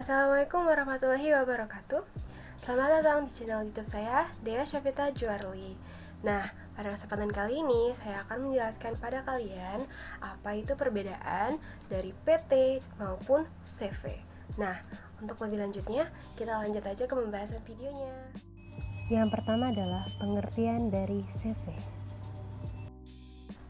Assalamualaikum warahmatullahi wabarakatuh. Selamat datang di channel YouTube saya, Dea Syafita Juarli. Nah, pada kesempatan kali ini saya akan menjelaskan pada kalian apa itu perbedaan dari PT maupun CV. Nah, untuk lebih lanjutnya, kita lanjut aja ke pembahasan videonya. Yang pertama adalah pengertian dari CV.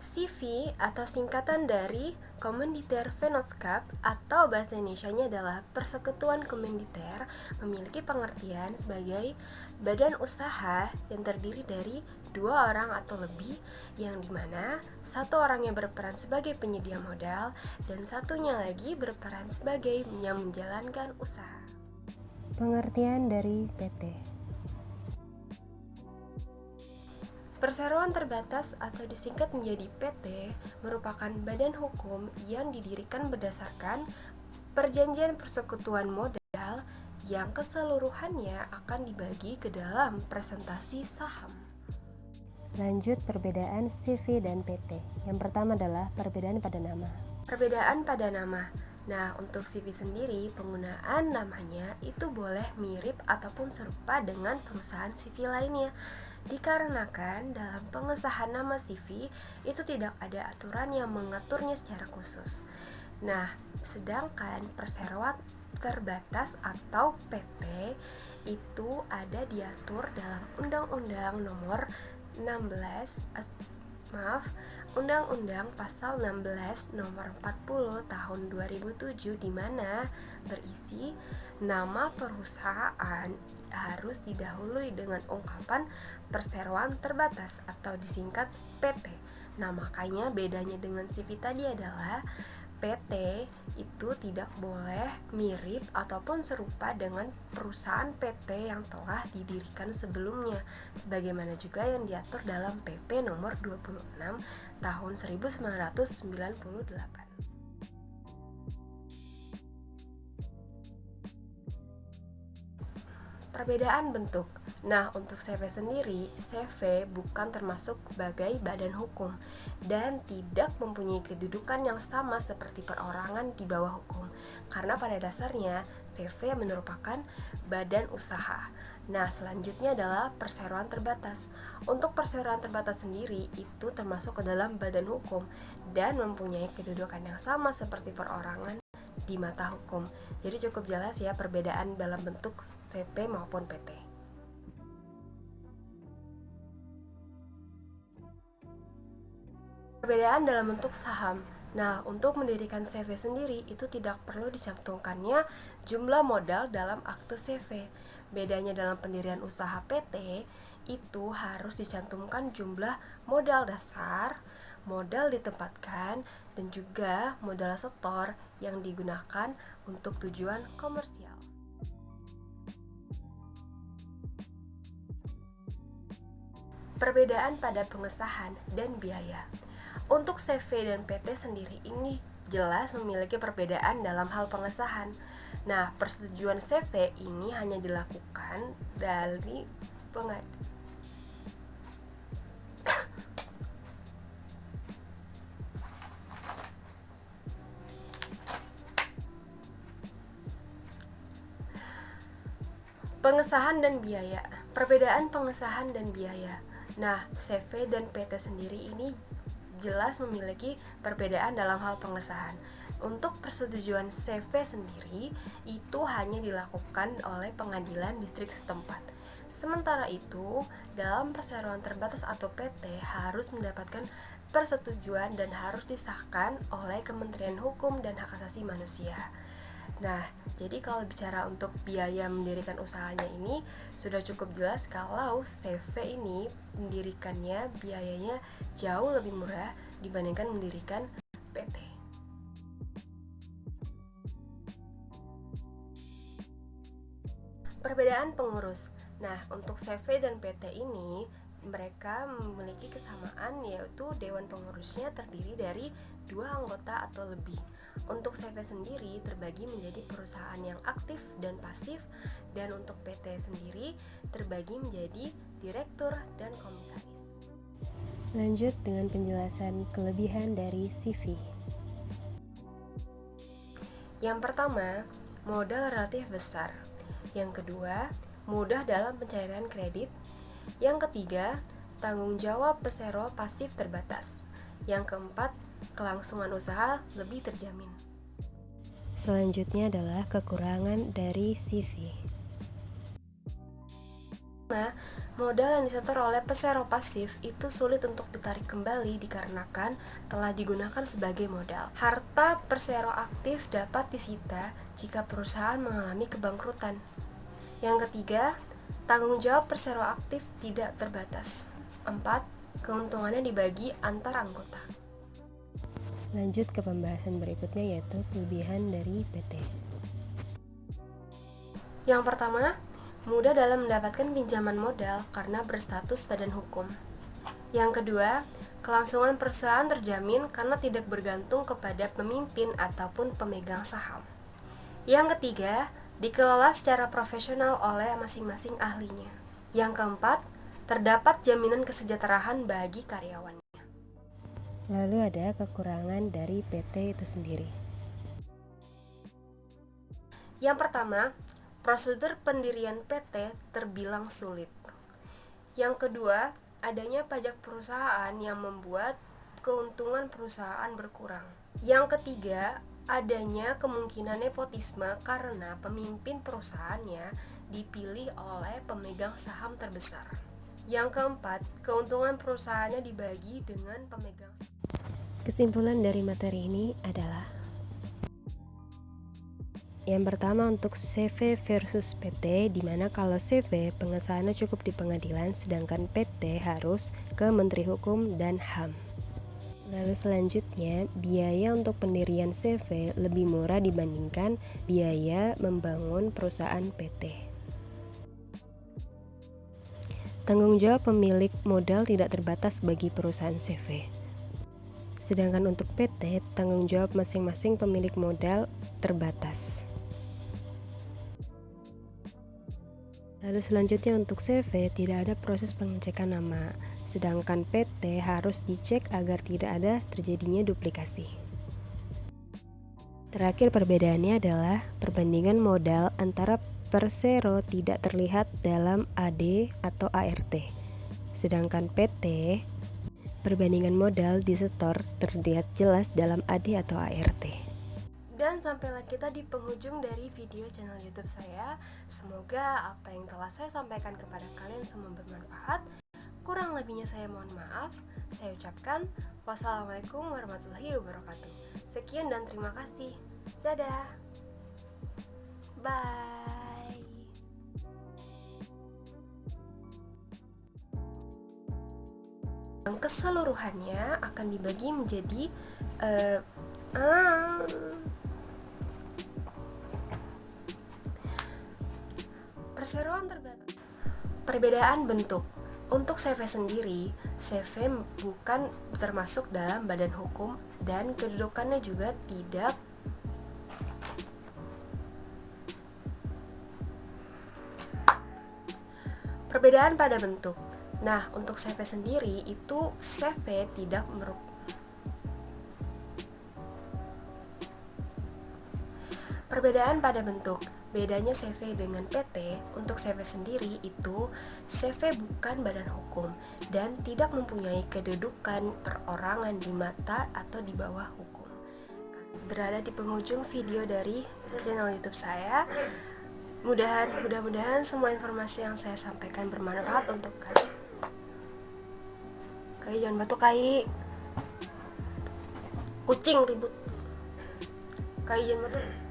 CV atau singkatan dari Communautaire Vennootschap atau bahasa Indonesianya adalah Persekutuan Communautaire, memiliki pengertian sebagai badan usaha yang terdiri dari dua orang atau lebih, yang dimana satu orangnya berperan sebagai penyedia modal dan satunya lagi berperan sebagai yang menjalankan usaha. Pengertian dari PT. Perseroan terbatas atau disingkat menjadi PT merupakan badan hukum yang didirikan berdasarkan perjanjian persekutuan modal yang keseluruhannya akan dibagi ke dalam presentasi saham. Lanjut perbedaan CV dan PT. Yang pertama adalah perbedaan pada nama. Perbedaan pada nama. Nah, untuk CV sendiri, penggunaan namanya itu boleh mirip ataupun serupa dengan perusahaan CV lainnya. Dikarenakan dalam pengesahan nama CV itu tidak ada aturan yang mengaturnya secara khusus. Nah, sedangkan perseroan terbatas atau PT itu ada diatur dalam Undang-Undang Nomor 16 Undang-Undang Pasal 16 Nomor 40 Tahun 2007, di mana berisi nama perusahaan harus didahului dengan ungkapan perseroan terbatas atau disingkat PT. Nah, makanya bedanya dengan CV tadi adalah PT itu tidak boleh mirip ataupun serupa dengan perusahaan PT yang telah didirikan sebelumnya, sebagaimana juga yang diatur dalam PP nomor 26 tahun 1998. Perbedaan bentuk. Nah, untuk CV sendiri, CV bukan termasuk sebagai badan hukum dan tidak mempunyai kedudukan yang sama seperti perorangan di bawah hukum, karena pada dasarnya CV merupakan badan usaha. Nah, selanjutnya adalah perseroan terbatas. Untuk perseroan terbatas sendiri itu termasuk ke dalam badan hukum dan mempunyai kedudukan yang sama seperti perorangan di mata hukum. Jadi cukup jelas ya perbedaan dalam bentuk CV maupun PT. Perbedaan dalam bentuk saham. Nah, untuk mendirikan CV sendiri itu tidak perlu dicantumkannya jumlah modal dalam akte CV. Bedanya dalam pendirian usaha PT itu harus dicantumkan jumlah modal dasar, modal ditempatkan, dan juga modal setor yang digunakan untuk tujuan komersial. Perbedaan pada pengesahan dan biaya. Untuk CV dan PT sendiri ini jelas memiliki perbedaan dalam hal pengesahan. Nah, persetujuan CV ini hanya dilakukan dari pengesahan dan biaya. Perbedaan pengesahan dan biaya. Nah, CV dan PT sendiri ini jelas memiliki perbedaan dalam hal pengesahan. Untuk persetujuan CV sendiri itu hanya dilakukan oleh pengadilan distrik setempat. Sementara itu, dalam perseroan terbatas atau PT harus mendapatkan persetujuan dan harus disahkan oleh Kementerian Hukum dan Hak Asasi Manusia. Nah, jadi kalau bicara untuk biaya mendirikan usahanya ini sudah cukup jelas kalau CV ini mendirikannya biayanya jauh lebih murah dibandingkan mendirikan PT. Perbedaan pengurus. Nah, untuk CV dan PT ini mereka memiliki kesamaan, yaitu dewan pengurusnya terdiri dari 2 anggota atau lebih. Untuk CV sendiri terbagi menjadi perusahaan yang aktif dan pasif, dan untuk PT sendiri terbagi menjadi direktur dan komisaris. Lanjut dengan penjelasan kelebihan dari CV. Yang pertama, modal relatif besar. Yang kedua, mudah dalam pencairan kredit. Yang ketiga, tanggung jawab persero pasif terbatas. Yang keempat, kelangsungan usaha lebih terjamin. Selanjutnya adalah kekurangan dari CV. Modal yang disetor oleh persero pasif itu sulit untuk ditarik kembali dikarenakan telah digunakan sebagai modal. Harta persero aktif dapat disita jika perusahaan mengalami kebangkrutan. Yang ketiga, tanggung jawab persero aktif tidak terbatas. 4. Keuntungannya dibagi antar anggota. Lanjut ke pembahasan berikutnya, yaitu kelebihan dari PT. Yang pertama, mudah dalam mendapatkan pinjaman modal karena berstatus badan hukum. Yang kedua, kelangsungan perusahaan terjamin karena tidak bergantung kepada pemimpin ataupun pemegang saham. Yang ketiga, dikelola secara profesional oleh masing-masing ahlinya. Yang keempat, terdapat jaminan kesejahteraan bagi karyawannya. Lalu ada kekurangan dari PT itu sendiri. Yang pertama, prosedur pendirian PT terbilang sulit. Yang kedua, adanya pajak perusahaan yang membuat keuntungan perusahaan berkurang. Yang ketiga, adanya kemungkinan nepotisme karena pemimpin perusahaannya dipilih oleh pemegang saham terbesar. Yang keempat, keuntungan perusahaannya dibagi dengan pemegang saham. Kesimpulan dari materi ini adalah: yang pertama untuk CV versus PT, di mana kalau CV pengesahannya cukup di pengadilan, sedangkan PT harus ke Menteri Hukum dan HAM. Lalu selanjutnya, biaya untuk pendirian CV lebih murah dibandingkan biaya membangun perusahaan PT. Tanggung jawab pemilik modal tidak terbatas bagi perusahaan CV. Sedangkan untuk PT, tanggung jawab masing-masing pemilik modal terbatas. Lalu selanjutnya untuk CV tidak ada proses pengecekan nama, sedangkan PT harus dicek agar tidak ada terjadinya duplikasi. Terakhir perbedaannya adalah perbandingan modal antara persero tidak terlihat dalam AD atau ART, sedangkan PT perbandingan modal disetor terlihat jelas dalam AD atau ART. Dan sampailah kita di penghujung dari video channel YouTube saya. Semoga apa yang telah saya sampaikan kepada kalian semua bermanfaat. Kurang lebihnya saya mohon maaf. Saya ucapkan wassalamualaikum warahmatullahi wabarakatuh. Sekian dan terima kasih. Dadah. Bye. Yang keseluruhannya akan dibagi menjadi perseroan terbatas. Perbedaan bentuk. Untuk CV sendiri, CV bukan termasuk dalam badan hukum dan kedudukannya juga tidak perbedaan pada bentuk. Nah, untuk CV sendiri itu CV tidak perbedaan pada bentuk. Bedanya CV dengan PT, untuk CV sendiri itu CV bukan badan hukum dan tidak mempunyai kedudukan perorangan di mata atau di bawah hukum. Berada di penghujung video dari channel YouTube saya. Mudah-mudahan semua informasi yang saya sampaikan bermanfaat untuk kalian. Kai jangan batuk, Kai. Kucing ribut. Kai jangan batuk.